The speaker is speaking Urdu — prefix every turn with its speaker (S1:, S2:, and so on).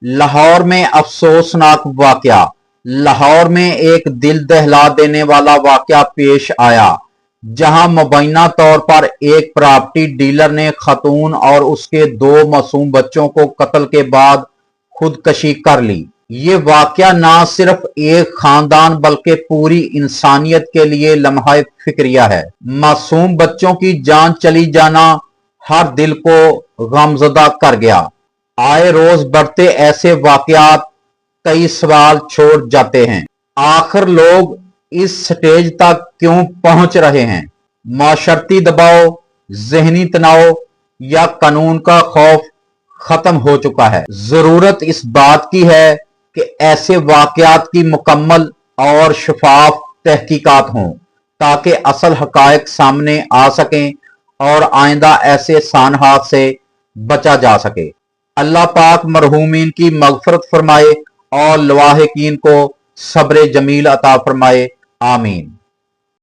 S1: لاہور میں افسوسناک واقعہ۔ لاہور میں ایک دل دہلا دینے والا واقعہ پیش آیا جہاں مبینہ طور پر ایک پراپرٹی ڈیلر نے خاتون اور اس کے 2 معصوم بچوں کو قتل کے بعد خودکشی کر لی۔ یہ واقعہ نہ صرف ایک خاندان بلکہ پوری انسانیت کے لیے لمحہ فکریہ ہے۔ معصوم بچوں کی جان چلی جانا ہر دل کو غمزدہ کر گیا۔ آئے روز بڑھتے ایسے واقعات کئی سوال چھوڑ جاتے ہیں۔ آخر لوگ اس سٹیج تک کیوں پہنچ رہے ہیں؟ معاشرتی دباؤ، ذہنی تناؤ یا قانون کا خوف ختم ہو چکا ہے؟ ضرورت اس بات کی ہے کہ ایسے واقعات کی مکمل اور شفاف تحقیقات ہوں تاکہ اصل حقائق سامنے آ سکیں اور آئندہ ایسے سانحات سے بچا جا سکے۔ اللہ پاک مرحومین کی مغفرت فرمائے اور لواحقین کو صبر جمیل عطا فرمائے، آمین۔